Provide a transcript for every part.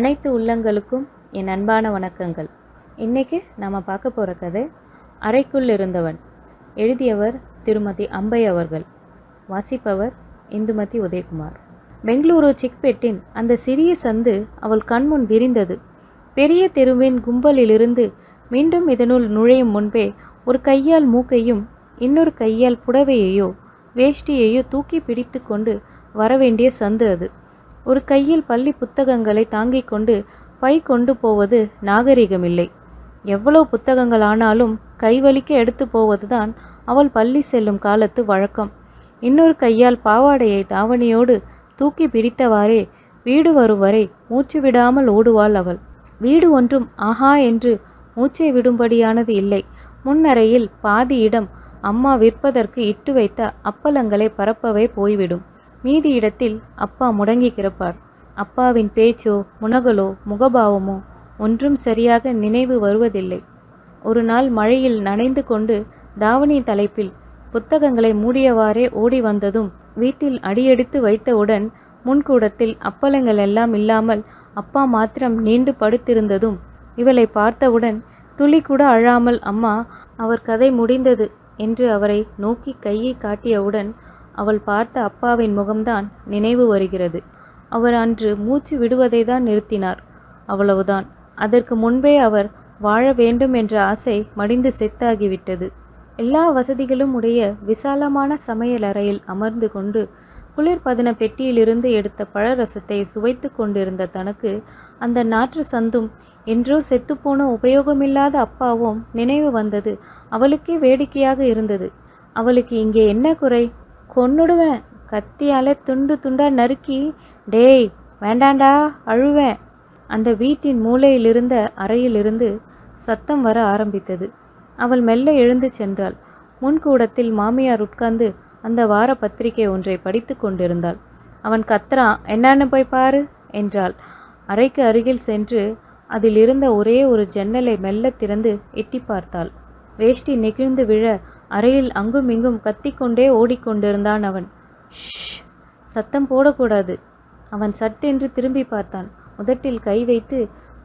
அனைத்து உள்ளங்களுக்கும் என் அன்பான வணக்கங்கள். இன்றைக்கி நாம் பார்க்க போகிற கதை அறைக்குள் இருந்தவன். எழுதியவர் திருமதி அம்பை அவர்கள். வாசிப்பவர் இந்துமதி உதயகுமார். பெங்களூரு சிக்பெட்டின் அந்த சிறிய சந்து அவள் கண்முன் விரிந்தது. பெரிய தெருவின் கும்பலிலிருந்து மீண்டும் இதனுள் நுழையும் முன்பே ஒரு கையால் மூக்கையும் இன்னொரு கையால் புடவையையோ வேஷ்டியையோ தூக்கி பிடித்து கொண்டு வரவேண்டிய சந்து அது. ஒரு கையில் பள்ளி புத்தகங்களை தாங்கிக் கொண்டு பை கொண்டு போவது நாகரிகமில்லை. எவ்வளவு புத்தகங்கள் ஆனாலும் கைவலிக்க எடுத்து போவதுதான் அவள் பள்ளி செல்லும் காலத்து வழக்கம். இன்னொரு கையால் பாவாடையை தாவணியோடு தூக்கி பிடித்தவாறே வீடு வரும் வரை மூச்சு விடாமல் ஓடுவாள் அவள். வீடு ஒன்றும் ஆஹா என்று மூச்சை விடும்படியானது இல்லை. முன்னறையில் பாதி இடம் அம்மா விற்பதற்கு இட்டு வைத்த அப்பளங்களை பரப்பவே போய்விடும். மீதி இடத்தில் அப்பா முடங்கி கிடப்பார். அப்பாவின் பேச்சோ முனகலோ முகபாவமோ ஒன்றும் சரியாக நினைவு வருவதில்லை. ஒரு நாள் மழையில் நனைந்து கொண்டு தாவணி தலைப்பில் புத்தகங்களை மூடியவாறே ஓடி வந்ததும் வீட்டில் அடியெடுத்து வைத்தவுடன் முன்கூடத்தில் அப்பளங்கள் எல்லாம் இல்லாமல் அப்பா மாத்திரம் நீண்டு படுத்திருந்ததும் இவளை பார்த்தவுடன் துளி கூட அழாமல் அம்மா அவர் கதை முடிந்தது என்று அவரை நோக்கி கையை காட்டியவுடன் அவள் பார்த்த அப்பாவின் முகம்தான் நினைவு வருகிறது. அவர் அன்று மூச்சு விடுவதை தான் நிறுத்தினார், அவ்வளவுதான். அதற்கு முன்பே அவர் வாழ வேண்டும் என்ற ஆசை மடிந்து செத்தாகிவிட்டது. எல்லா வசதிகளும் உடைய விசாலமான சமையல் அறையில் அமர்ந்து கொண்டு குளிர்பதன பெட்டியிலிருந்து எடுத்த பழரசத்தை சுவைத்து கொண்டிருந்த தனக்கு அந்த நாற்று சந்தும் என்றோ செத்துப்போன உபயோகமில்லாத அப்பாவும் நினைவு வந்தது. அவளுக்கே வேடிக்கையாக இருந்தது. அவளுக்கு இங்கே என்ன குறை? கொன்னுடுவேன், கத்தியால் துண்டு துண்டா நறுக்கி. டேய் வேண்டாண்டா, அழுவேன். அந்த வீட்டின் மூலையிலிருந்த அறையிலிருந்து சத்தம் வர ஆரம்பித்தது. அவள் மெல்ல எழுந்து சென்றாள். முன்கூடத்தில் மாமியார் உட்கார்ந்து அந்த வார பத்திரிகை ஒன்றை படித்து கொண்டிருந்தாள். அவன் கத்துறான், என்னன்னு போய் பாரு என்றாள். அறைக்கு அருகில் சென்று அதில் இருந்த ஒரே ஒரு ஜன்னலை மெல்ல திறந்து எட்டி பார்த்தாள். வேஷ்டி நெகிழ்ந்து விழ அறையில் அங்கும் இங்கும் கத்திக்கொண்டே ஓடிக்கொண்டிருந்தான் அவன். ஷ், சத்தம் போடக்கூடாது. அவன் சட்டென்று திரும்பி பார்த்தான். உதட்டில் கை வைத்து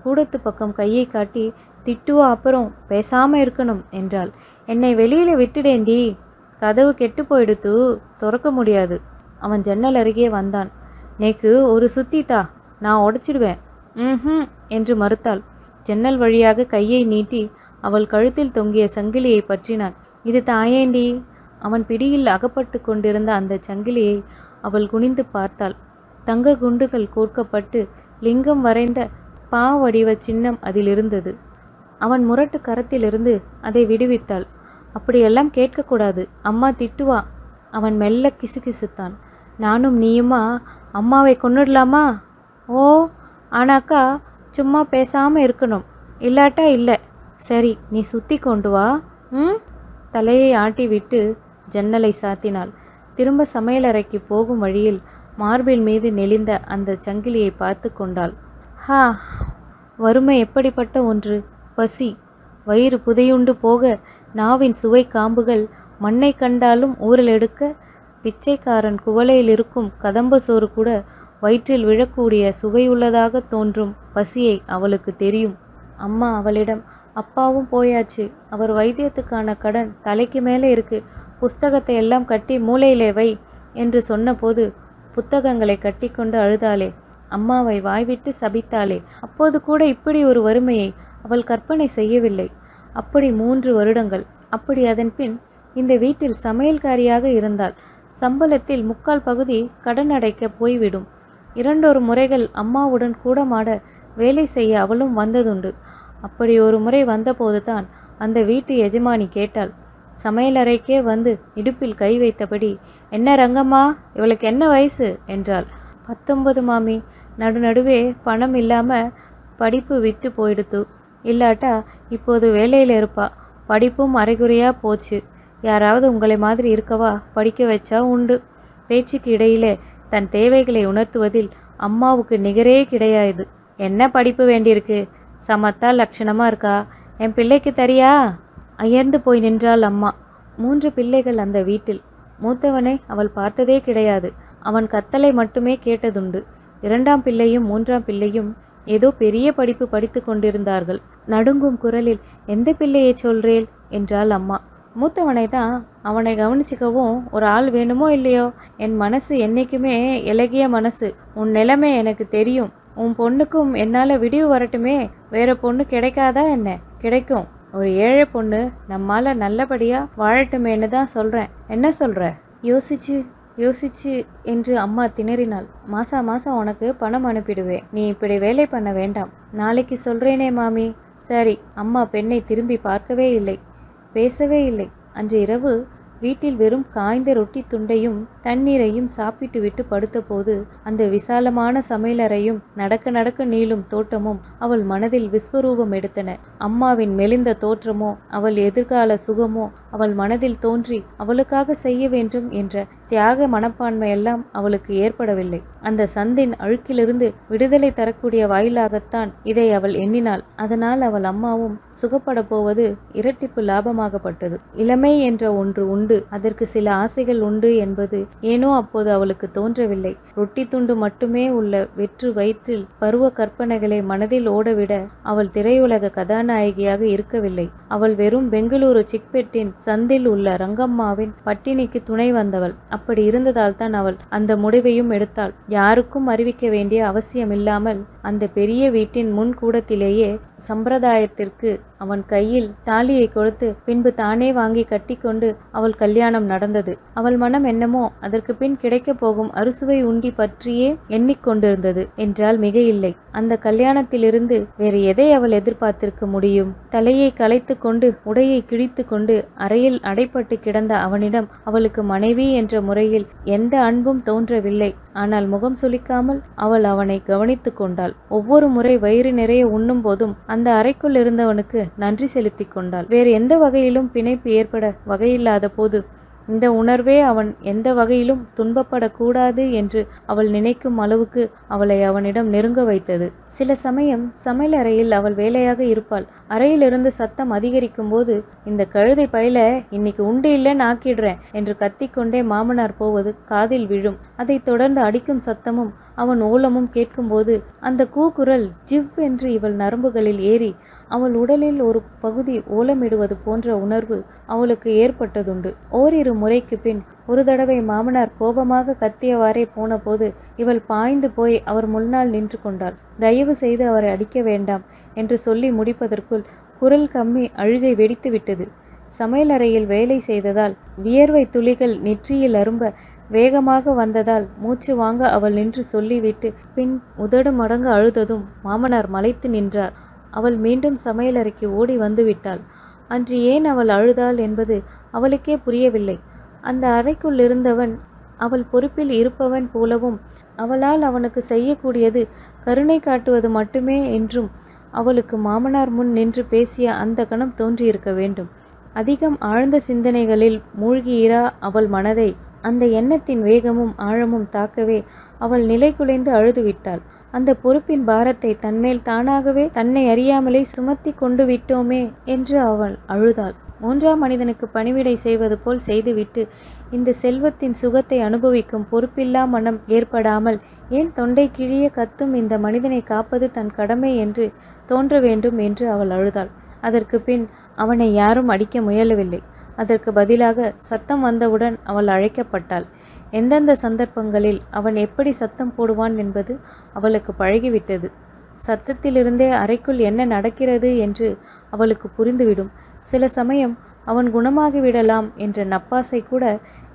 கூடத்து பக்கம் கையை காட்டி, திட்டுவா அப்புறம், பேசாம இருக்கணும் என்றாள். என்னை வெளியில விட்டுடேண்டி, கதவு கெட்டு போயிடுத்து, திறக்க முடியாது. அவன் ஜன்னல் அருகே வந்தான். நேக்கு ஒரு சுத்தித்தா, நான் உடைச்சிடுவேன். என்று மறுத்தாள். ஜன்னல் வழியாக கையை நீட்டி அவள் கழுத்தில் தொங்கிய சங்கிலியை பற்றினான். இது தாயேண்டி. அவன் பிடியில் அகப்பட்டு கொண்டிருந்த அந்த சங்கிலியை அவள் குனிந்து பார்த்தாள். தங்க குண்டுகள் கோர்க்கப்பட்டு லிங்கம் வரைந்த பா வடிவ சின்னம் அதில் இருந்தது. அவன் முரட்டு கரத்திலிருந்து அதை விடுவித்தாள். அப்படியெல்லாம் கேட்கக்கூடாது, அம்மா திட்டுவா. அவன் மெல்ல கிசுகிசுத்தான். நானும் நீயுமா அம்மாவை கொன்னுடலாமா? ஓ, ஆனாக்கா சும்மா பேசாமல் இருக்கணும், இல்லாட்டா இல்லை. சரி, நீ சுற்றி கொண்டு வா. தலையை ஆட்டிவிட்டு ஜன்னலை சாத்தினாள். திரும்ப சமையலறைக்கு போகும் வழியில் மார்பில் மீது நெளிந்த அந்த சங்கிலியை பார்த்து கொண்டாள். ஹா, வறுமை எப்படிப்பட்ட ஒன்று! பசி, வயிறு புதையுண்டு போக நாவின் சுவை காம்புகள் மண்ணை கண்டாலும் ஊரல் எடுக்க, பிச்சைக்காரன் குவளையில் இருக்கும் கதம்ப சோறு கூட வயிற்றில் விழக்கூடிய சுவையுள்ளதாக தோன்றும் பசியை அவளுக்கு தெரியும். அம்மா அவளிடம், அப்பாவும் போயாச்சு, அவர் வைத்தியத்துக்கான கடன் தலைக்கு மேலே இருக்கு, புஸ்தகத்தை எல்லாம் கட்டி மூளையிலே வை என்று சொன்னபோது புத்தகங்களை கட்டி கொண்டு அழுதாளே, அம்மாவை வாய்விட்டு சபித்தாளே. அப்போது கூட இப்படி ஒரு வறுமையை அவள் கற்பனை செய்யவில்லை. அப்படி 3 வருடங்கள். அப்படி அதன் பின் இந்த வீட்டில் சமையல்காரியாக இருந்தாள். சம்பளத்தில் 3/4 பகுதி கடன் அடைக்க போய்விடும். 2 முறைகள் அம்மாவுடன் கூடமாட வேலை செய்ய அவளும் வந்ததுண்டு. அப்படி ஒரு முறை வந்தபோது தான் அந்த வீட்டு எஜமானி கேட்டாள். சமையலறைக்கே வந்து இடுப்பில் கை வைத்தபடி, என்ன ரங்கம்மா, இவளுக்கு என்ன வயசு என்றாள். 19 மாமி. நடுநடுவே பணம் இல்லாமல் படிப்பு விட்டு போயிடுத்து, இல்லாட்டா இப்போது வேலையில் இருப்பா. படிப்பும் அரைகுறையாக போச்சு. யாராவது உங்களை மாதிரி இருக்கவா படிக்க வச்சா உண்டு. பேச்சுக்கு இடையிலே தன் தேவைகளை உணர்த்துவதில் அம்மாவுக்கு நிகரே கிடையாது. என்ன படிப்பு வேண்டியிருக்கு, சமத்தா லட்சணமாக இருக்கா, என் பிள்ளைக்கு தரியா? அயர்ந்து போய் நின்றாள் அம்மா. 3 பிள்ளைகள் அந்த வீட்டில். மூத்தவனை அவள் பார்த்ததே கிடையாது. அவன் கத்தலை மட்டுமே கேட்டதுண்டு. 2ஆம் பிள்ளையும் 3ஆம் பிள்ளையும் ஏதோ பெரிய படிப்பு படித்து கொண்டிருந்தார்கள். நடுங்கும் குரலில், எந்த பிள்ளையை சொல்றேல் என்றாள் அம்மா. மூத்தவனை தான். அவனை கவனிச்சுக்கவும் ஒரு ஆள் வேணுமோ இல்லையோ. என் மனசு என்னைக்குமே இலகிய மனசு. உன் நிலைமை எனக்கு தெரியும். உன் பொண்ணுக்கும் என்னால் விடிவு வரட்டுமே. வேற பொண்ணு கிடைக்காதா என்ன? கிடைக்கும். ஒரு ஏழை பொண்ணு நம்மால் நல்லபடியாக வாழட்டுமேன்னு தான் சொல்கிறேன். என்ன சொல்கிற? யோசிச்சு என்று அம்மா திணறினாள். மாதம் உனக்கு பணம் அனுப்பிடுவேன். நீ இப்படி வேலை பண்ண வேண்டாம். நாளைக்கு சொல்கிறேனே மாமி. சரி. அம்மா பெண்ணை திரும்பி பார்க்கவே இல்லை, பேசவே இல்லை. அன்று இரவு வீட்டில் வெறும் காய்ந்த ரொட்டி துண்டையும் தண்ணீரையும் சாப்பிட்டு விட்டு படுத்தபோது அந்த விசாலமான சமையலறையும் நடக்க நடக்க நீளும் தோட்டமும் அவள் மனதில் விஸ்வரூபம் எடுத்தன. அம்மாவின் மெலிந்த தோற்றமோ அவள் எதிர்கால சுகமோ அவள் மனதில் தோன்றி அவளுக்காக செய்ய வேண்டும் என்ற தியாக மனப்பான்மையெல்லாம் அவளுக்கு ஏற்படவில்லை. அந்த சந்தின் அழுக்கிலிருந்து விடுதலை தரக்கூடிய வாயிலாகத்தான் இதை அவள் எண்ணினாள். அதனால் அவள் அம்மாவும் சுகப்பட போவது இரட்டிப்பு லாபமாகப்பட்டது. இளமை என்ற ஒன்று உண்டு, அதற்கு சில ஆசைகள் உண்டு என்பது ஏனோ அப்போது அவளுக்கு தோன்றவில்லை. ரொட்டி துண்டு மட்டுமே உள்ள வெற்று வயிற்றில் பருவ கற்பனைகளை மனதில் ஓடவிட அவள் திரையுலக கதாநாயகியாக இருக்கவில்லை. அவள் வெறும் பெங்களூரு சிக்பெட்டின் சந்தில் உள்ள ரங்கம்மாவின் பட்டினிக்கு துணை வந்தவள். அப்படி இருந்ததால் தான் அவள் அந்த முடிவையும் எடுத்தாள். யாருக்கும் அறிவிக்க வேண்டிய அவசியமில்லாமல் அந்த பெரிய வீட்டின் முன் கூடத்திலேயே சம்பிரதாயத்திற்கு அவன் கையில் தாலியை கொடுத்து பின்பு தானே வாங்கி கட்டிக்கொண்டு அவள் கல்யாணம் நடந்தது. அவள் மனம் என்னமோ அதற்கு பின் கிடைக்கப் போகும் அறுசுவை உண்டி பற்றியே எண்ணிக்கொண்டிருந்தது என்றால் மிக இல்லை. அந்த கல்யாணத்திலிருந்து வேறு எதை அவள் எதிர்பார்த்திருக்க முடியும்? தலையை களைத்து கொண்டு உடையை கிழித்து கொண்டு அறையில் அடைப்பட்டு கிடந்த அவனிடம் அவளுக்கு மனைவி என்ற முறையில் எந்த அன்பும் தோன்றவில்லை. ஆனால் முகம் சுளிக்காமல் அவள் அவனை கவனித்து கொண்டாள். ஒவ்வொரு முறை வயிறு நிறைய உண்ணும் போதும் அந்த அறைக்குள் இருந்தவனுக்கு நன்றி செலுத்தி கொண்டாள். வேறு எந்த வகையிலும் பிணைப்பு ஏற்பட வகையில்லாத போது இந்த உணர்வே அவன் எந்த வகையிலும் துன்பப்படக்கூடாது என்று அவள் நினைக்கும் அளவுக்கு அவளை அவனிடம் நெருங்க வைத்தது. சில சமயம் சமையலறையில் அவள் வேலையாக இருப்பாள். அறையிலிருந்து சத்தம் அதிகரிக்கும் போது, இந்த கழுதை பையில இன்னைக்கு உண்டு இல்லைன்னு ஆக்கிடுறேன் என்று கத்திக்கொண்டே மாமனார் போவது காதில் விழும். அதைத் தொடர்ந்து அடிக்கும் சத்தமும் அவன் ஓலமும் கேட்கும்போது அந்த கூக்குரல் ஜிவ் என்று இவள் நரம்புகளில் ஏறி அவள் உடலில் ஒரு பகுதி ஓலமிடுவது போன்ற உணர்வு அவளுக்கு ஏற்பட்டதுண்டு. ஓரிரு முறைக்கு பின் ஒரு தடவை மாமனார் கோபமாக கத்தியவாறே போன போது இவள் பாய்ந்து போய் அவர் முன்னால் நின்று கொண்டாள். தயவு செய்து அவரை அடிக்க வேண்டாம் என்று சொல்லி முடிப்பதற்குள் குரல் கம்மி அழுகை வெடித்து விட்டது. சமையலறையில் வேலை செய்ததால் வியர்வை துளிகள் நெற்றியில் அரும்ப வேகமாக வந்ததால் மூச்சு வாங்க அவள் நின்று சொல்லிவிட்டு பின் உதடு மடங்க அழுததும் மாமனார் மலைத்து நின்றார். அவள் மீண்டும் சமையலறைக்கு ஓடி வந்து விட்டாள். அன்று ஏன் அவள் அழுதாள் என்பது அவளுக்கே புரியவில்லை. அந்த அறைக்குள் இருந்தவன் அவள் பொறுப்பில் இருப்பவன் போலவும் அவளால் அவனுக்கு செய்யக்கூடியது கருணை காட்டுவது மட்டுமே என்றும் அவளுக்கு மாமனார் முன் நின்று பேசிய அந்த கணம் தோன்றியிருக்க வேண்டும். அதிகம் ஆழ்ந்த சிந்தனைகளில் மூழ்கியிரா அவள் மனதை அந்த எண்ணத்தின் வேகமும் ஆழமும் தாக்கவே அவள் நிலை குலைந்து அழுதுவிட்டாள். அந்த பொறுப்பின் பாரத்தை தன்மேல் தானாகவே தன்னை அறியாமலே சுமத்தி கொண்டு விட்டோமே என்று அவள் அழுதாள். மூன்றாம் மனிதனுக்கு பணிவிடை செய்வது போல் செய்துவிட்டு இந்த செல்வத்தின் சுகத்தை அனுபவிக்கும் பொறுப்பில்லா மனம் ஏற்படாமல் ஏன் தொண்டை கிழிய கத்தும் இந்த மனிதனை காப்பது தன் கடமை என்று தோன்ற வேண்டும் என்று அவள் அழுதாள். அதற்கு பின் அவனை யாரும் அடிக்க முயலவில்லை. அதற்கு பதிலாக சத்தம் வந்தவுடன் அவள் அழைக்கப்பட்டாள். எந்தெந்த சந்தர்ப்பங்களில் அவன் எப்படி சத்தம் போடுவான் என்பது அவளுக்கு பழகிவிட்டது. சத்தத்திலிருந்தே அறைக்குள் என்ன நடக்கிறது என்று அவளுக்கு புரிந்துவிடும். சில சமயம் அவன் குணமாகிவிடலாம் என்ற நப்பாசை கூட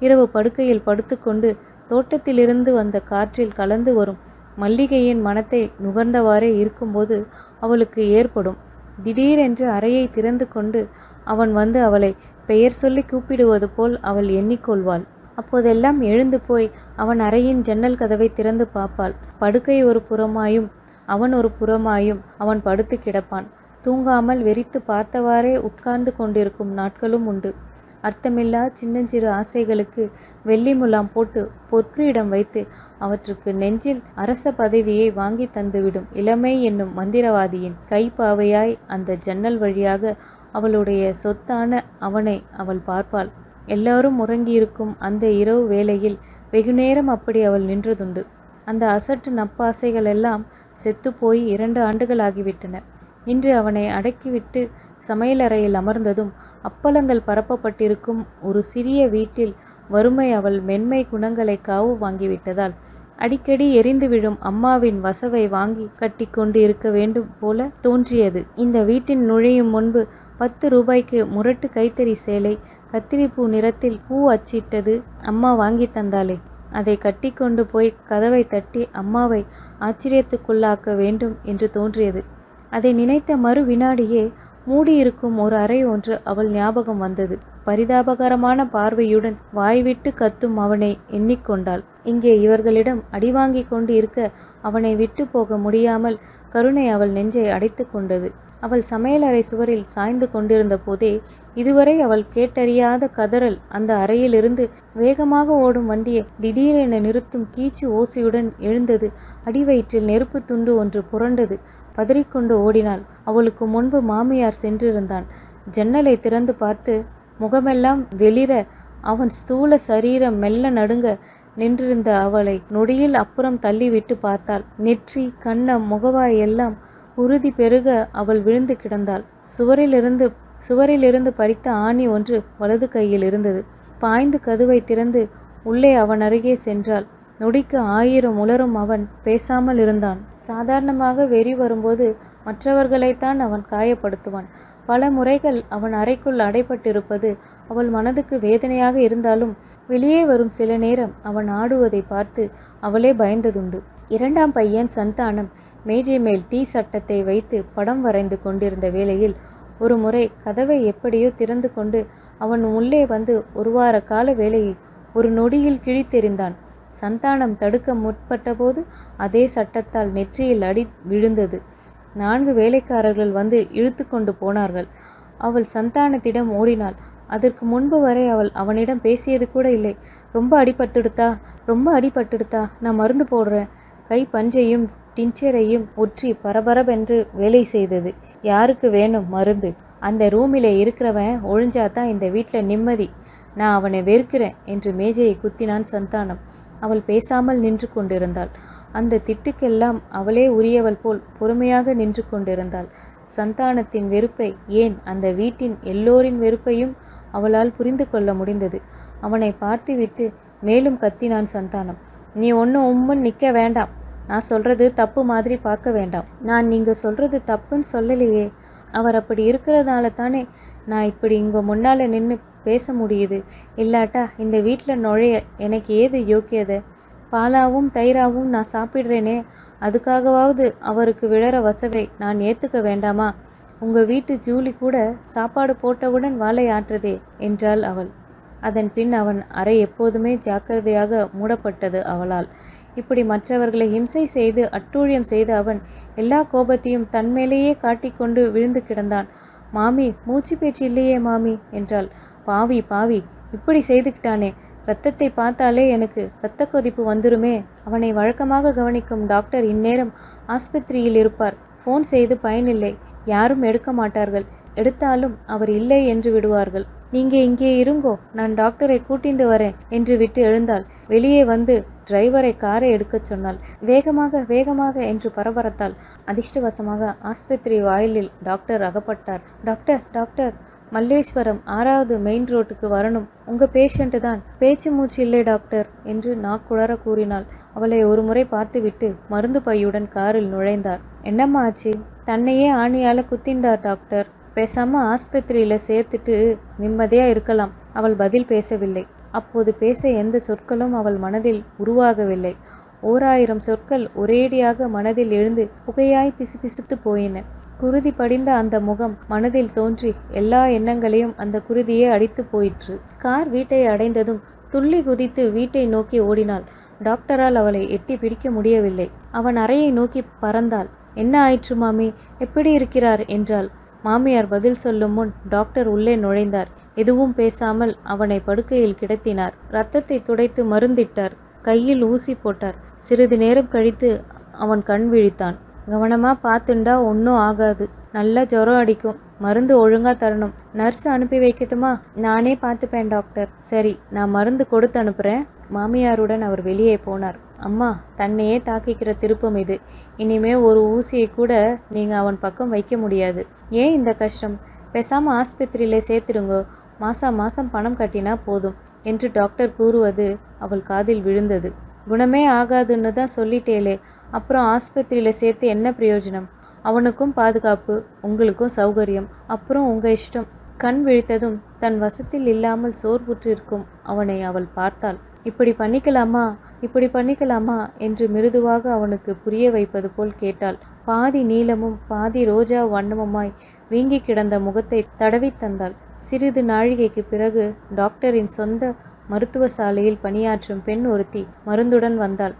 இரவு படுக்கையில் படுத்துக்கொண்டு தோட்டத்திலிருந்து வந்த காற்றில் கலந்து வரும் மல்லிகையின் மனத்தை நுகர்ந்தவாறே இருக்கும்போது அவளுக்கு ஏற்படும். திடீரென்று அறையை திறந்து கொண்டு அவன் வந்து அவளை பெயர் சொல்லி கூப்பிடுவது போல் அவள் எண்ணிக்கொள்வாள். அப்போதெல்லாம் எழுந்து போய் அவன் அறையின் ஜன்னல் கதவை திறந்து பார்ப்பாள். படுக்கை ஒரு புறமாயும் அவன் ஒரு புறமாயும் அவன் படுத்து கிடப்பான். தூங்காமல் வெறித்து பார்த்தவாறே உட்கார்ந்து கொண்டிருக்கும் நாட்களும் உண்டு. அர்த்தமில்லா சின்னஞ்சிறு ஆசைகளுக்கு வெள்ளி முலாம் போட்டு பொற்கிரீடம் வைத்து அவற்றுக்கு நெஞ்சில் அரச பதவியை வாங்கி தந்துவிடும் இளமை என்னும் மந்திரவாதியின் கைப்பாவையாய் அந்த ஜன்னல் வழியாக அவளுடைய சொத்தான அவனை அவள் பார்ப்பாள். எல்லாரும் உறங்கியிருக்கும் அந்த இரவு வேளையில் வெகுநேரம் அப்படி அவள் நின்றதுண்டு. அந்த அசட்டு நப்பாசைகள் எல்லாம் செத்துப்போய் 2 ஆண்டுகள் ஆகிவிட்டன. இன்று அவனை அடக்கிவிட்டு சமையலறையில் அமர்ந்ததும் அப்பளங்கள் பரப்பப்பட்டிருக்கும் ஒரு சிறிய வீட்டில் வறுமை அவள் மென்மை குணங்களை காவு வாங்கிவிட்டதால் அடிக்கடி எரிந்து விழும் அம்மாவின் வசவை வாங்கி கட்டி கொண்டு இருக்க வேண்டும் போல தோன்றியது. இந்த வீட்டின் நுழையும் முன்பு 10 ரூபாய்க்கு முரட்டு கைத்தறி சேலை, கத்திரிப்பூ நிறத்தில் பூ அச்சிட்டது அம்மா வாங்கி தந்தாளே, அதை கட்டி கொண்டு போய் கதவை தட்டி அம்மாவை ஆச்சரியத்துக்குள்ளாக்க வேண்டும் என்று தோன்றியது. அதை நினைத்த மறு வினாடியே மூடியிருக்கும் ஒரு அறை ஒன்று அவள் ஞாபகம் வந்தது. பரிதாபகரமான பார்வையுடன் வாய்விட்டு கத்தும் அவனை எண்ணிக்கொண்டாள். இங்கே இவர்களிடம் அடிவாங்கி கொண்டு இருக்க அவனை விட்டு போக முடியாமல் கருணை அவள் நெஞ்சை அடைத்து கொண்டது. அவள் சமையலறை சுவரில் சாய்ந்து கொண்டிருந்த போதே இதுவரை அவள் கேட்டறியாத கதறல் அந்த அறையிலிருந்து வேகமாக ஓடும் வண்டியை திடீரென நிறுத்தும் கீச்சு ஓசையுடன் எழுந்தது. அடிவயிற்றில் நெருப்பு துண்டு ஒன்று புரண்டது. பதறிக்கொண்டு ஓடினாள். அவளுக்கு முன்பு மாமியார் சென்றிருந்தான். ஜன்னலை திறந்து பார்த்து முகமெல்லாம் வெளிர அவன் ஸ்தூல சரீரம் மெல்ல நடுங்க நின்றிருந்த அவளை நொடியில் அப்புறம் தள்ளிவிட்டு பார்த்தாள். நெற்றி, கன்னம், முகவாய் எல்லாம் உறுதி பெருக அவள் விழுந்து கிடந்தாள். சுவரிலிருந்து பறித்த ஆணி ஒன்று வலது கையில் இருந்தது. பாய்ந்து கதவை திறந்து உள்ளே அவன் அருகே சென்றாள். நொடிக்கு 1000 உளரும் அவன் பேசாமல் இருந்தான். சாதாரணமாக வெறி வரும்போது மற்றவர்களைத்தான் அவன் காயப்படுத்துவான். பல முறைகள் அவன் அறைக்குள் அடைபட்டிருப்பது அவள் மனதுக்கு வேதனையாக இருந்தாலும் வெளியே வரும் சில நேரம் அவன் ஆடுவதை பார்த்து அவளே பயந்ததுண்டு. 2ஆம் பையன் சந்தானம் மேஜை மேல் டீ சட்டத்தை வைத்து படம் வரைந்து கொண்டிருந்த வேளையில் ஒரு முறை கதவை எப்படியோ திறந்து கொண்டு அவன் உள்ளே வந்து 1 வார கால வேலையை ஒரு நொடியில் கிழித்தெறிந்தான். சந்தானம் தடுக்க முற்பட்டபோது அதே சட்டத்தால் நெற்றியில் அடி விழுந்தது. 4 வேலைக்காரர்கள் வந்து இழுத்து கொண்டு போனார்கள். அவள் சந்தானத்திடம் ஓடினாள். அதற்கு முன்பு வரை அவள் அவனிடம் பேசியது கூட இல்லை. ரொம்ப அடிபட்டுடுத்தா, நான் மருந்து போடுறேன். கை பஞ்சையும் டிஞ்சரையும் ஒற்றி பரபரவென்று வேலை செய்தது. யாருக்கு வேணும் மருந்து? அந்த ரூமிலே இருக்கிறவன் ஒழிஞ்சாதான் இந்த வீட்டில் நிம்மதி. நான் அவனை வெறுக்கிறேன் என்று மேஜையை குத்தினான் சந்தானம். அவள் பேசாமல் நின்று கொண்டிருந்தாள். அந்த திட்டுக்கெல்லாம் அவளே உரியவள் போல் பொறுமையாக நின்று கொண்டிருந்தாள். சந்தானத்தின் வெறுப்பை, ஏன் அந்த வீட்டின் எல்லோரின் வெறுப்பையும் அவளால் புரிந்து கொள்ள முடிந்தது. அவனை பார்த்துவிட்டு மேலும் கத்தினான் சந்தானம். நீ ஒன்றும் உம்முன்னு நிற்க வேண்டாம். நான் சொல்கிறது தப்பு மாதிரி பார்க்க வேண்டாம். நான் நீங்கள் சொல்கிறது தப்புன்னு சொல்லலையே. அவர் அப்படி இருக்கிறதால தானே நான் இப்படி இங்கே முன்னால் நின்று பேச முடியுது. இல்லாட்டா இந்த வீட்டில் நுழைய எனக்கு ஏது யோக்கியதை? பாலாவும் தயிராவும் நான் சாப்பிட்றேனே, அதுக்காகவாவது அவருக்கு விழற வசவை நான் ஏற்றுக்க வேண்டாமா? உங்கள் வீட்டு ஜூலி கூட சாப்பாடு போட்டவுடன் வாளை ஆற்றுதே என்றாள் அவள். அதன் பின் அவன் அறை எப்போதுமே ஜாக்கிரதையாக மூடப்பட்டது அவளால். இப்படி மற்றவர்களை ஹிம்சை செய்து அட்டூழியம் செய்த அவன் எல்லா கோபத்தையும் தன்மேலேயே காட்டிக்கொண்டு விழுந்து கிடந்தான். மாமி, மூச்சு பேச்சு இல்லையே மாமி என்றாள். பாவி பாவி, இப்படி செய்துக்கிட்டானே, இரத்தத்தை பார்த்தாலே எனக்கு இரத்த கொதிப்பு வந்துருமே. அவனை வழக்கமாக கவனிக்கும் டாக்டர் இந்நேரம் ஆஸ்பத்திரியில் இருப்பார். ஃபோன் செய்து பயனில்லை, யாரும் எடுக்க மாட்டார்கள். எடுத்தாலும் அவர் இல்லை என்று விடுவார்கள். நீங்க இங்கே இருங்கோ, நான் டாக்டரை கூட்டிண்டு வரேன் என்று விட்டு எழுந்தாள். வெளியே வந்து டிரைவரை காரை எடுக்கச் சொன்னாள். வேகமாக வேகமாக என்று பரபரத்தாள். அதிர்ஷ்டவசமாக ஆஸ்பத்திரி வாயிலில் டாக்டர் அகப்பட்டார். டாக்டர் டாக்டர், மல்லேஸ்வரம் 6வது மெயின் ரோட்டுக்கு வரணும். உங்க பேஷண்ட்டு தான். பேச்சு மூச்சு இல்லை டாக்டர் என்று நாக்குளற கூறினாள். அவளை ஒரு முறை பார்த்துவிட்டு மருந்து பையுடன் காரில் நுழைந்தார். என்னம்மா ஆச்சு? தன்னையே ஆணியால் குத்திண்டார் டாக்டர். பேசாமல் ஆஸ்பத்திரியில் சேர்த்துட்டு நிம்மதியாக இருக்கலாம். அவள் பதில் பேசவில்லை. அப்போது பேச எந்த சொற்களும் அவள் மனதில் உருவாகவில்லை. 1000 சொற்கள் ஒரேடியாக மனதில் எழுந்து புகையாய் பிசுபிசுத்து போயின. குருதி படிந்த அந்த முகம் மனதில் தோன்றி எல்லா எண்ணங்களையும் அந்த குருதியே அடித்து போயிற்று. கார் வீட்டை அடைந்ததும் துள்ளி குதித்து வீட்டை நோக்கி ஓடினாள். டாக்டரால் அவளை எட்டி பிடிக்க முடியவில்லை. அவன் அறையை நோக்கி பறந்தாள். என்ன ஆயிற்று மாமி, எப்படி இருக்கிறார் என்றாள். மாமியார் பதில் சொல்லும் முன் டாக்டர் உள்ளே நுழைந்தார். எதுவும் பேசாமல் அவனை படுக்கையில் கிடத்தினார். இரத்தத்தை துடைத்து மருந்திட்டார். கையில் ஊசி போட்டார். சிறிது நேரம் கழித்து அவன் கண் விழித்தான். கவனமாக பார்த்துண்டா ஒன்றும் ஆகாது. நல்லா ஜுரம் அடிக்கும். மருந்து ஒழுங்காக தரணும். நர்ஸ் அனுப்பி வைக்கட்டுமா? நானே பார்த்துப்பேன் டாக்டர். சரி, நான் மருந்து கொடுத்து அனுப்புகிறேன். மாமியாருடன் அவர் வெளியே போனார். அம்மா, தன்னையே தாக்கிக்கிற திருப்பம் இது. இனிமே ஒரு ஊசியை கூட நீங்கள் அவன் பக்கம் வைக்க முடியாது. ஏன் இந்த கஷ்டம்? பேசாமல் ஆஸ்பத்திரியில் சேர்த்துடுங்க. மாதம் மாதம் பணம் கட்டினா போதும் என்று டாக்டர் கூறுவது அவள் காதில் விழுந்தது. குணமே ஆகாதுன்னு தான் சொல்லிட்டேலே, அப்புறம் ஆஸ்பத்திரியில் சேர்த்து என்ன பிரயோஜனம்? அவனுக்கும் பாதுகாப்பு, உங்களுக்கும் சௌகரியம், அப்புறம் உங்கள் இஷ்டம். கண் விழித்ததும் தன் வசத்தில் இல்லாமல் சோர்வுற்று இருக்கும் அவனை அவள் பார்த்தாள். இப்படி பண்ணிக்கலாமா என்று மிருதுவாக அவனுக்கு புரிய வைப்பது போல் கேட்டாள். பாதி நீளமும் பாதி ரோஜா வண்ணமுமாய் வீங்கி கிடந்த முகத்தை தடவி தந்தாள். சிறிது நாழிகைக்கு பிறகு டாக்டரின் சொந்த மருத்துவ சாலையில் பணியாற்றும் பெண் ஒருத்தி மருந்துடன் வந்தாள்.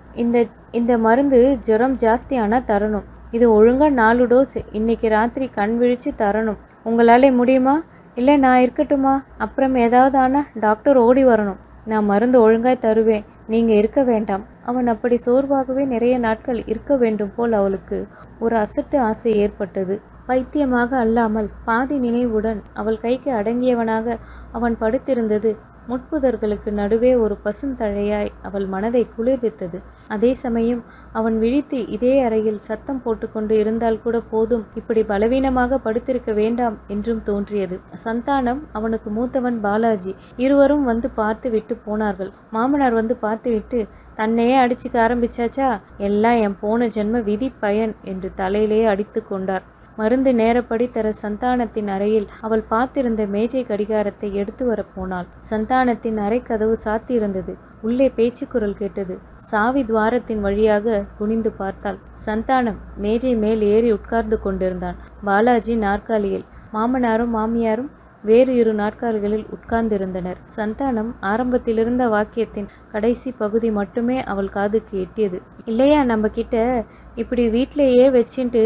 இந்த மருந்து ஜுரம் ஜாஸ்தியானா தரணும். இது ஒழுங்கா 4 டோஸ் இன்னைக்கு ராத்திரி கண் விழிச்சு தரணும். உங்களாலே முடியுமா? இல்லை நான் இருக்கட்டுமா? அப்புறம் ஏதாவது ஆனால் டாக்டர் ஓடி வரணும். நான் மருந்து ஒழுங்காய் தருவேன், நீங்கள் இருக்க வேண்டாம். அவன் அப்படி சோர்வாகவே நிறைய நாட்கள் இருக்க வேண்டும் போல் அவளுக்கு ஒரு அசட்டு ஆசை ஏற்பட்டது. பைத்தியமாக அல்லாமல் பாதி நினைவுடன் அவள் கைக்கு அடங்கியவனாக அவன் படுத்திருந்தது முட்புதர்களுக்கு நடுவே ஒரு பசுந்தழையாய் அவள் மனதை குளிர்வித்தது. அதே சமயம் அவன் விழித்து இதே அறையில் சத்தம் போட்டுக்கொண்டு இருந்தால் கூட போதும், இப்படி பலவீனமாக படுத்திருக்க வேண்டாம் என்றும் தோன்றியது. சந்தானம், அவனுக்கு மூத்தவன் பாலாஜி, இருவரும் வந்து பார்த்து விட்டு போனார்கள். மாமனார் வந்து பார்த்து விட்டு, தன்னையே அடிச்சுக்க ஆரம்பிச்சாச்சா, எல்லாம் என் போன ஜென்ம விதி பயன் என்று தலையிலேயே அடித்து கொண்டார். மருந்து நேரப்படி தர சந்தானத்தின் அறையில் அவள் பார்த்திருந்த மேஜை கடிகாரத்தை எடுத்து வர போனாள். சந்தானத்தின் அறை கதவு சாத்தியிருந்தது. உள்ளே பேச்சு குரல் கேட்டது. சாவி துவாரத்தின் வழியாக குனிந்து பார்த்தாள். சந்தானம் மேஜை மேல் ஏறி உட்கார்ந்து கொண்டிருந்தான். பாலாஜி நாற்காலியில், மாமனாரும் மாமியாரும் வேறு 2 நாற்காலிகளில் உட்கார்ந்திருந்தனர். சந்தானம் ஆரம்பத்திலிருந்த வாக்கியத்தின் கடைசி பகுதி மட்டுமே அவள் காதுக்கு எட்டியது. இல்லையா, நம்ம கிட்ட இப்படி வீட்டிலேயே வச்சுட்டு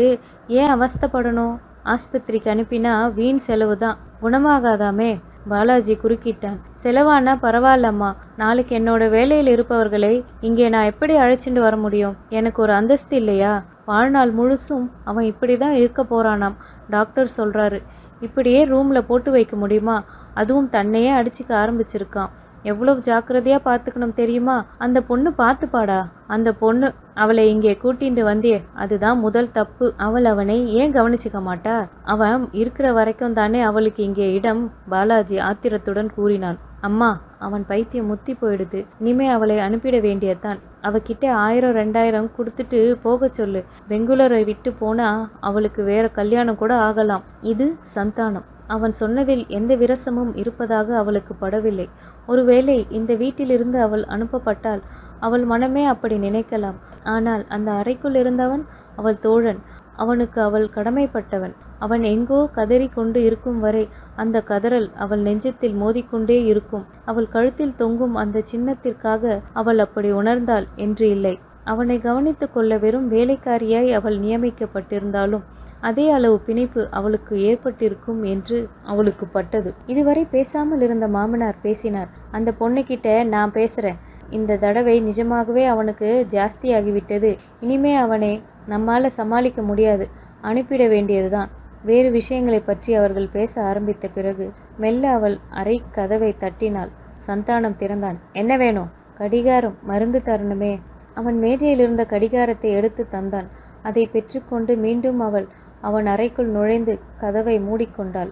ஏன் அவஸ்தப்படணும்? ஆஸ்பத்திரிக்கு அனுப்பினா வீண் செலவு தான், குணமாகாதாமே? பாலாஜி குறுக்கிட்டான். செலவானா பரவாயில்லம்மா, நாளைக்கு என்னோட வேலையில் இருப்பவர்களை இங்கே நான் எப்படி அழைச்சிட்டு வர முடியும்? எனக்கு ஒரு அந்தஸ்து இல்லையா? வாழ்நாள் முழுசும் அவன் இப்படி தான் இருக்க போறானாம். டாக்டர் சொல்றாரு. இப்படியே ரூமில் போட்டு வைக்க முடியுமா? அதுவும் தன்னையே அடிச்சுக்க ஆரம்பிச்சிருக்கான். எவ்வளவு ஜாக்கிரதையாக பார்த்துக்கணும் தெரியுமா? அந்த பொண்ணு பார்த்துப்பாடா. அந்த பொண்ணு அவளை இங்கே கூட்டிட்டு வந்தியே, அதுதான் முதல் தப்பு. அவள் அவனை ஏன் கவனிச்சிக்க மாட்டா? அவன் இருக்கிற வரைக்கும் தானே அவளுக்கு இங்கே இடம். பாலாஜி ஆத்திரத்துடன் கூறினான். அம்மா, அவன் பைத்தியம் முத்தி போயிடுது. இனிமே அவளை அனுப்பிட வேண்டியதான். அவகிட்ட 1000 2000 கொடுத்துட்டு போக சொல்லு. பெங்களூரை விட்டு போனா அவளுக்கு வேற கல்யாணம் கூட ஆகலாம். இது சந்தானம். அவன் சொன்னதில் எந்த விரசமும் இருப்பதாக அவளுக்கு படவில்லை. ஒருவேளை இந்த வீட்டிலிருந்து அவள் அனுப்பப்பட்டால் அவள் மனமே அப்படி நினைக்கலாம். ஆனால் அந்த அறைக்குள் இருந்தவன் அவள் தோழன். அவனுக்கு அவள் கடமைப்பட்டவன். அவன் எங்கோ கதறி கொண்டு இருக்கும் வரை அந்த கதறல் அவள் நெஞ்சத்தில் மோதிக்கொண்டே இருக்கும். அவள் கழுத்தில் தொங்கும் அந்த சின்னத்திற்காக அவள் அப்படி உணர்ந்தாள் என்று இல்லை. அவனை கவனித்து கொள்ள வெறும் வேலைக்காரியாய் அவள் நியமிக்கப்பட்டிருந்தாலும் அதே அளவு பிணைப்பு அவளுக்கு ஏற்பட்டிருக்கும் என்று அவளுக்கு பட்டது. இதுவரை பேசாமல் இருந்த மாமனார் பேசினார். அந்த பொண்ணுக்கிட்ட நான் பேசுகிறேன். இந்த தடவை நிஜமாகவே அவனுக்கு ஜாஸ்தியாகிவிட்டது. இனிமே அவனை நம்மால் சமாளிக்க முடியாது. அனுப்பிட வேண்டியதுதான். வேறு விஷயங்களை பற்றி அவர்கள் பேச ஆரம்பித்த பிறகு மெல்ல அவள் அறை கதவை தட்டினாள். சந்தானம் திறந்தான். என்ன வேணும்? கடிகாரம், மருந்து தரணுமே. அவன் மேஜையில் இருந்த கடிகாரத்தை எடுத்து தந்தான். அதை பெற்றுக்கொண்டு மீண்டும் அவன் அறைக்குள் நுழைந்து கதவை மூடிக்கொண்டாள்.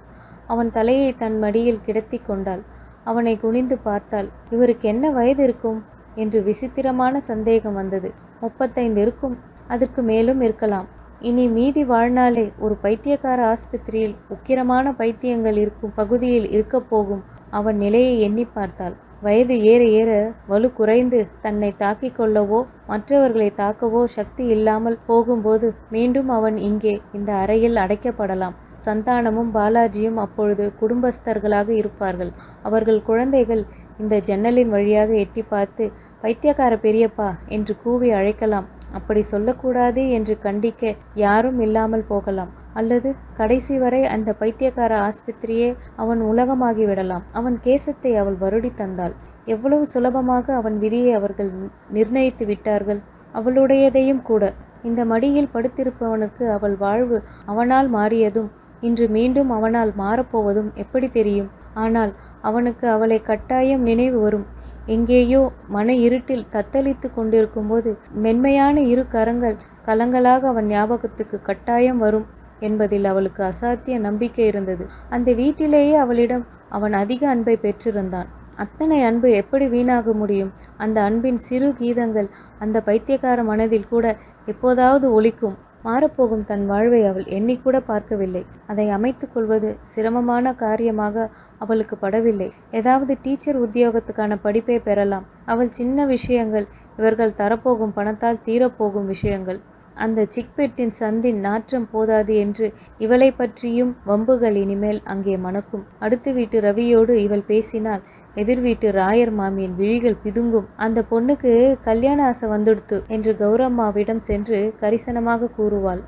அவன் தலையை தன் மடியில் கிடத்தி கொண்டாள். அவனை குனிந்து பார்த்தாள். இவருக்கு என்ன வயது இருக்கும் என்று விசித்திரமான சந்தேகம் வந்தது. 35 இருக்கும், அதற்கு மேலும் இருக்கலாம். இனி மீதி வாழ்நாளே ஒரு பைத்தியக்கார ஆஸ்பத்திரியில் உக்கிரமான பைத்தியங்கள் இருக்கும் பகுதியில் இருக்கப் போகும் அவன் நிலையை எண்ணி பார்த்தாள். வயது ஏற ஏற வலு குறைந்து தன்னை தாக்கிக் கொள்ளவோ மற்றவர்களை தாக்கவோ சக்தி இல்லாமல் போகும்போது மீண்டும் அவன் இங்கே இந்த அறையில் அடைக்கப்படலாம். சந்தானமும் பாலாஜியும் அப்பொழுது குடும்பஸ்தர்களாக இருப்பார்கள். அவர்கள் குழந்தைகள் இந்த ஜன்னலின் வழியாக எட்டி பார்த்து பைத்தியக்கார பெரியப்பா என்று கூவி அழைக்கலாம். அப்படி சொல்லக்கூடாது என்று கண்டிக்க யாரும் இல்லாமல் போகலாம். அல்லது கடைசி வரை அந்த பைத்தியக்கார ஆஸ்பத்திரியே அவன் உலகமாகி விடலாம். அவன் கேசத்தை அவள் வருடி தந்தாள். எவ்வளவு சுலபமாக அவன் விதியை அவர்கள் நிர்ணயித்து விட்டார்கள், அவளுடையதையும் கூட. இந்த மடியில் படுத்திருப்பவனுக்கு அவள் வாழ்வு அவனால் மாறியதும் இன்று மீண்டும் அவனால் மாறப்போவதும் எப்படி தெரியும்? ஆனால் அவனுக்கு அவளை கட்டாயம் நினைவு வரும். எங்கேயோ மன இருட்டில் தத்தளித்து கொண்டிருக்கும்போது மென்மையான இரு கரங்கள் கலங்களாக அவன் ஞாபகத்துக்கு கட்டாயம் வரும் என்பதில் அவளுக்கு அசாத்திய நம்பிக்கை இருந்தது. அந்த வீட்டிலேயே அவளிடம் அவன் அதிக அன்பை பெற்றிருந்தான். அத்தனை அன்பு எப்படி வீணாக முடியும்? அந்த அன்பின் சிறு கீதங்கள் அந்த பைத்தியக்கார மனதில் கூட எப்போதாவது ஒலிக்கும். மாறப்போகும் தன் வாழ்வை அவள் எண்ணிக்கூட பார்க்கவில்லை. அதை அமைத்து கொள்வது சிரமமான காரியமாக அவளுக்கு படவில்லை. ஏதாவது டீச்சர் உத்தியோகத்துக்கான படிப்பை பெறலாம். அவள் சின்ன விஷயங்கள், இவர்கள் தரப்போகும் பணத்தால் தீரப்போகும் விஷயங்கள். அந்த சிக்பெட்டின் சந்தின் நாற்றம் போதாது என்று இவளை பற்றியும் வம்புகள் இனிமேல் அங்கே மணக்கும். அடுத்த வீட்டு ரவியோடு இவள் பேசினால் எதிர் வீட்டு ராயர் மாமியின் விழிகள் பிதுங்கும். அந்த பொண்ணுக்கு கல்யாண ஆசை வந்துடுத்து என்று கௌரம்மாவிடம் சென்று கரிசனமாக கூறுவாள்.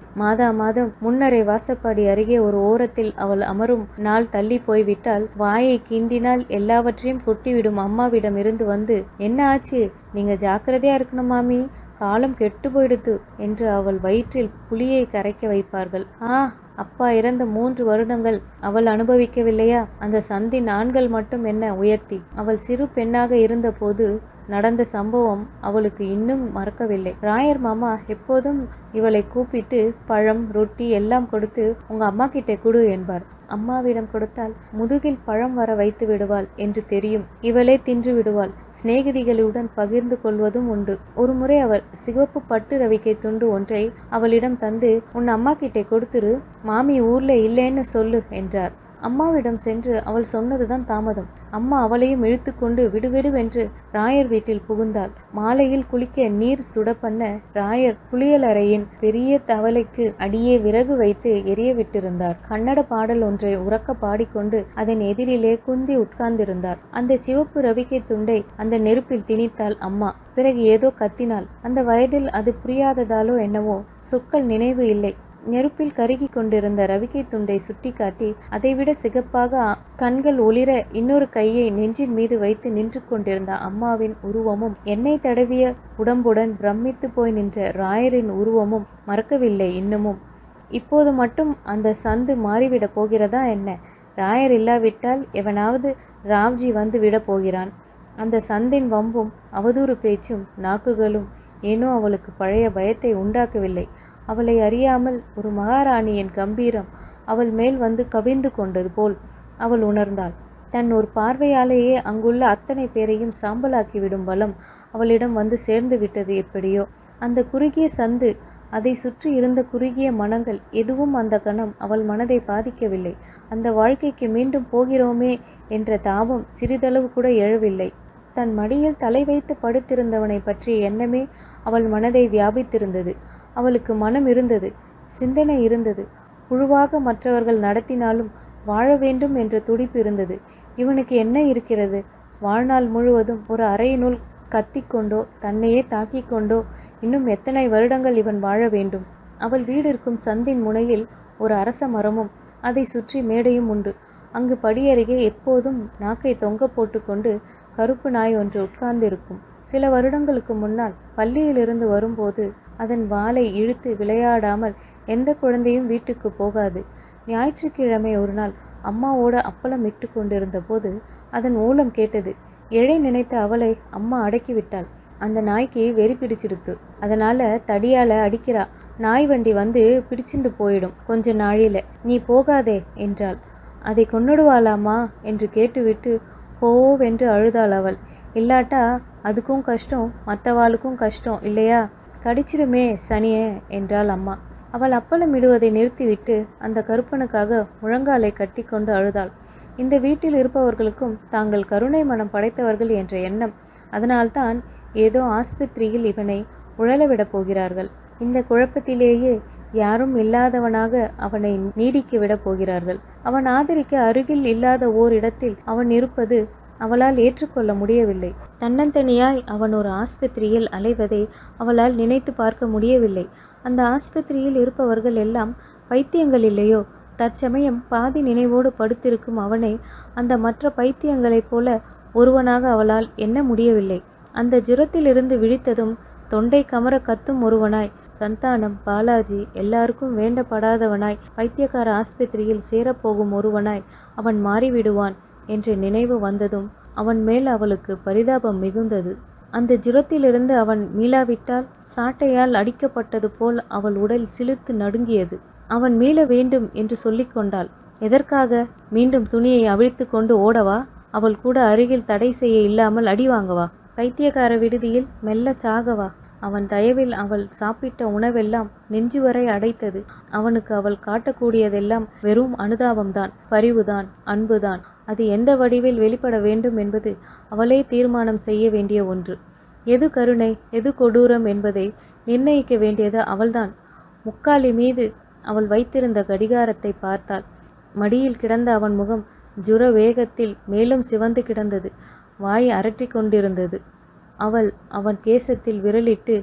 மாதம் முன்னரை வாசப்பாடி அருகே ஒரு ஓரத்தில் அவள் அமரும் நாள் தள்ளி போய்விட்டால் வாயை கிண்டினால் எல்லாவற்றையும் கொட்டிவிடும் அம்மாவிடம் இருந்து வந்து, என்ன ஆச்சு, நீங்க ஜாக்கிரதையா இருக்கணும் மாமி, காலம் கெட்டு போயிடுத்து என்று அவள் வயிற்றில் புளியை கரைக்க வைப்பார்கள். அப்பா இறந்த 3 வருடங்கள் அவள் அனுபவிக்கவில்லையா? அந்த சந்தின் ஆண்கள் மட்டும் என்ன உயர்த்தி? அவள் சிறு பெண்ணாக இருந்த போது நடந்த சம்பவம் அவளுக்கு இன்னும் மறக்கவில்லை. ராயர் மாமா எப்போதும் இவளை கூப்பிட்டு பழம் ரொட்டி எல்லாம் கொடுத்து உங்க அம்மா கிட்டே கொடு என்பார். அம்மாவிடம் கொடுத்தால் முதுகில் பழம் வர வைத்து விடுவாள் என்று தெரியும். இவளே தின்று விடுவாள். சிநேகிதிகளுடன் பகிர்ந்து கொள்வதும் உண்டு. ஒரு முறை அவர் சிவப்பு பட்டு ரவிக்கை துண்டு ஒன்றை அவளிடம் தந்து, உன் அம்மா கிட்டே கொடுத்துரு, மாமி ஊர்ல இல்லைன்னு சொல்லு என்றார். அம்மாவிடம் சென்று அவள் சொன்னதுதான் தாமதம். அம்மா அவளையும் இழுத்து கொண்டு விடுவிடுவென்று ராயர் வீட்டில் புகுந்தாள். மாலையில் குளிக்க நீர் சுட பண்ண ராயர் குளியலறையின் பெரிய தவளைக்கு அடியே விறகு வைத்து எரிய விட்டிருந்தார். கன்னட பாடல் ஒன்றை உறக்க பாடிக்கொண்டு அதன் எதிரிலே குந்தி உட்கார்ந்திருந்தார். அந்த சிவப்பு ரவிக்கை துண்டை அந்த நெருப்பில் திணித்தாள் அம்மா. பிறகு ஏதோ கத்தினாள். அந்த வயதில் அது புரியாததாலோ என்னவோ சொற்கள் நினைவு இல்லை. நெருப்பில் கருகி கொண்டிருந்த ரவிக்கை துண்டை சுட்டிக்காட்டி அதைவிட சிகப்பாக கண்கள் ஒளிர இன்னொரு கையை நெஞ்சின் மீது வைத்து நின்று கொண்டிருந்த அம்மாவின் உருவமும், எண்ணெய் தடவிய உடம்புடன் பிரமித்து போய் நின்ற ராயரின் உருவமும் மறக்கவில்லை இன்னமும். இப்போது மட்டும் அந்த சந்து மாறிவிட போகிறதா என்ன? ராயர் இல்லாவிட்டால் எவனாவது ராவ்ஜி வந்து விட போகிறான். அந்த சந்தின் வம்பும் அவதூறு பேச்சும் நாக்குகளும் ஏனோ அவளுக்கு பழைய பயத்தை உண்டாக்கவில்லை. அவளை அறியாமல் ஒரு மகாராணியின் கம்பீரம் அவள் மேல் வந்து கவிழ்ந்து கொண்டது போல் அவள் உணர்ந்தாள். தன் ஒரு பார்வையாலேயே அங்குள்ள அத்தனை பேரையும் சாம்பலாக்கிவிடும் பலம் அவளிடம் வந்து சேர்ந்து விட்டது எப்படியோ. அந்த குறுகிய சந்து, அதை சுற்றி இருந்த குறுகிய மனங்கள் எதுவும் அந்த கணம் அவள் மனதை பாதிக்கவில்லை. அந்த வாழ்க்கைக்கு மீண்டும் போகிறோமே என்ற தாபம் சிறிதளவு கூட எழவில்லை. தன் மடியில் தலை வைத்து படுத்திருந்தவனை பற்றிய எண்ணமே அவள் மனதை வியாபித்திருந்தது. அவளுக்கு மனம் இருந்தது, சிந்தனை இருந்தது. புழுவாக மற்றவர்கள் நடத்தினாலும் வாழ வேண்டும் என்ற துடிப்பு இருந்தது. இவனுக்கு என்ன இருக்கிறது? வாழ்நாள் முழுவதும் ஒரு அறையினுள் கத்திக்கொண்டோ தன்னையே தாக்கிக் கொண்டோ இன்னும் எத்தனை வருடங்கள் இவன் வாழ வேண்டும்? அவள் வீடு இருக்கும் சந்தின் முனையில் ஒரு அரச மரமும் அதை சுற்றி மேடையும் உண்டு. அங்கு படியருகே எப்போதும் நாக்கை தொங்க போட்டுக்கொண்டு கருப்பு நாய் ஒன்று உட்கார்ந்திருக்கும். சில வருடங்களுக்கு முன்னால் பள்ளியிலிருந்து வரும்போது அதன் வாலை இழுத்து விளையாடாமல் எந்த குழந்தையும் வீட்டுக்கு போகாது. ஞாயிற்றுக்கிழமை ஒரு நாள் அம்மாவோட அப்பளம் இட்டு கொண்டிருந்த போது அதன் ஓலம் கேட்டது. எழை நினைத்த அவளை அம்மா அடக்கிவிட்டாள். அந்த நாய்க்கு வெறி பிடிச்சிடுத்து. அதனால தடியால அடிக்கிறா. நாய் வண்டி வந்து பிடிச்சிண்டு போயிடும் கொஞ்ச நாழில, நீ போகாதே என்றாள். அதை கொன்னுடுவாளாமா என்று கேட்டுவிட்டு போவென்று அழுதாள் அவள். இல்லாட்டா அதுக்கும் கஷ்டம், மற்றவாளுக்கும் கஷ்டம் இல்லையா? கடிச்சிடுமே சனியே என்றாள் அம்மா. அவள் அப்பளம் இடுவதை நிறுத்திவிட்டு அந்த கருப்பனுக்காக முழங்காலை கட்டி கொண்டு அழுதாள். இந்த வீட்டில் இருப்பவர்களுக்கும் தாங்கள் கருணை மனம் படைத்தவர்கள் என்ற எண்ணம். அதனால்தான் ஏதோ ஆஸ்பத்திரியில் இவனை உழலவிடப் போகிறார்கள். இந்த குழப்பத்திலேயே யாரும் இல்லாதவனாக அவனை நீடிக்க விடப் போகிறார்கள். அவன் ஆதரிக்க அருகில் இல்லாத ஓர் இடத்தில் அவன் இருப்பது அவளால் ஏற்றுக்கொள்ள முடியவில்லை. தன்னந்தனியாய் அவன் ஒரு ஆஸ்பத்திரியில் அலைவதை அவளால் நினைத்து பார்க்க முடியவில்லை. அந்த ஆஸ்பத்திரியில் இருப்பவர்கள் எல்லாம் பைத்தியங்கள் இல்லையோ? தற்சமயம் பாதி நினைவோடு படுத்திருக்கும் அவனை அந்த மற்ற பைத்தியங்களைப் போல ஒருவனாக அவளால் எண்ண முடியவில்லை. அந்த ஜுரத்திலிருந்து விழித்ததும் தொண்டை கமர கத்தும் ஒருவனாய், சந்தானம், பாலாஜி எல்லாருக்கும் வேண்டப்படாதவனாய், பைத்தியக்கார ஆஸ்பத்திரியில் சேரப்போகும் ஒருவனாய் அவன் மாறிவிடுவான் என்ற நினைவு வந்ததும் அவன் மேல் அவளுக்கு பரிதாபம் மிகுந்தது. அந்த ஜுரத்திலிருந்து அவன் மீளாவிட்டால் சாட்டையால் அடிக்கப்பட்டது போல் அவள் உடல் சிலிர்த்து நடுங்கியது. அவன் மீள வேண்டும் என்று சொல்லிக் கொண்டாள். எதற்காக? மீண்டும் துணியை அவிழ்த்து கொண்டு ஓடவா? அவள் கூட அருகில் தடை செய்ய இல்லாமல் அடி வாங்கவா? பைத்தியக்கார விடுதியில் மெல்ல சாகவா? அவன் தயவில் அவள் சாப்பிட்ட உணவெல்லாம் நெஞ்சு வரை அடைத்தது. அவனுக்கு அவள் காட்டக்கூடியதெல்லாம் வெறும் அனுதாபம்தான், பரிவுதான், அன்புதான். அது எந்த வடிவில் வெளிப்பட வேண்டும் என்பது அவளே தீர்மானம் செய்ய வேண்டிய ஒன்று. எது கருணை, எது கொடூரம் என்பதை நிர்ணயிக்க வேண்டியது அவள்தான். முக்காலி மீது அவள் வைத்திருந்த கடிகாரத்தை பார்த்தாள். மடியில் கிடந்த அவன் முகம் ஜுர வேகத்தில் மேலும் சிவந்து கிடந்தது. வாய் அரற்றி கொண்டிருந்தது. அவள் அவன் கேசத்தில் விரலிட்டு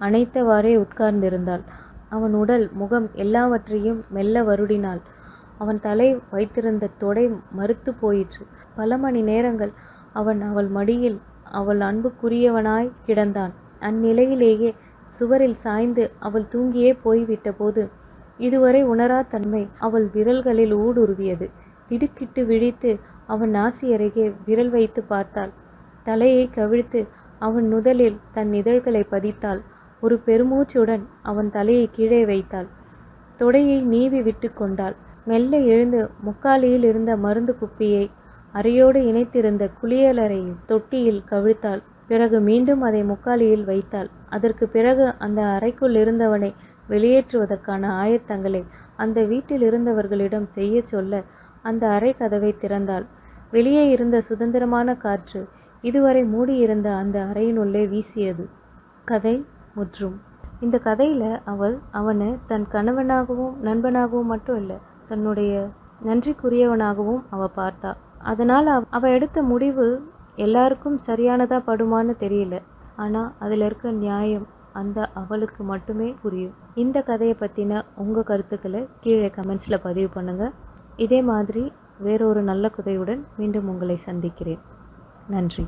அணைத்தவாறே உட்கார்ந்திருந்தாள். அவன் உடல், முகம் எல்லாவற்றையும் மெல்ல வருடினாள். அவன் தலை வைத்திருந்த தொடை மறுத்து போயிற்று. பல மணி நேரங்கள் அவன் அவள் மடியில் அவள் அன்புக்குரியவனாய் கிடந்தான். அந்நிலையிலேயே சுவரில் சாய்ந்து அவள் தூங்கியே போய்விட்ட போது இதுவரை உணரா தன்மை அவள் விரல்களில் ஊடுருவியது. திடுக்கிட்டு விழித்து அவன் நாசி அருகே விரல் வைத்து பார்த்தாள். தலையை கவிழ்த்து அவன் நுதலில் தன் இதழ்களை பதித்தாள். ஒரு பெருமூச்சுடன் அவன் தலையை கீழே வைத்தாள். தொடையை நீவி விட்டு கொண்டாள். மெல்ல எழுந்து முக்காலியில் இருந்த மருந்து குப்பியை அறையோடு இணைத்திருந்த குளியலறையில் தொட்டியில் கவிழ்த்தாள். பிறகு மீண்டும் அதை முக்காலியில் வைத்தாள். அதற்கு பிறகு அந்த அறைக்குள் இருந்தவனை வெளியேற்றுவதற்கான ஆயத்தங்களை அந்த வீட்டில் இருந்தவர்களிடம் செய்ய சொல்ல அந்த அறை கதவை திறந்தாள். வெளியே இருந்த சுதந்திரமான காற்று இதுவரை மூடியிருந்த அந்த அறையினுள்ளே வீசியது. கதை முற்றும். இந்த கதையில் அவள் அவனை தன் கணவனாகவும் நண்பனாகவும் மட்டும் இல்லை, தன்னுடைய நன்றிக்குரியவனாகவும் அவள் பார்த்தா. அதனால் அவள் எடுத்த முடிவு எல்லாருக்கும் சரியானதாக படுமான்னு தெரியல. ஆனால் அதில் இருக்க நியாயம் அந்த அவளுக்கு மட்டுமே புரியும். இந்த கதையை பற்றின உங்கள் கருத்துக்களை கீழே கமெண்ட்ஸில் பதிவு பண்ணுங்கள். இதே மாதிரி வேறொரு நல்ல கதையுடன் மீண்டும் உங்களை சந்திக்கிறேன். நன்றி.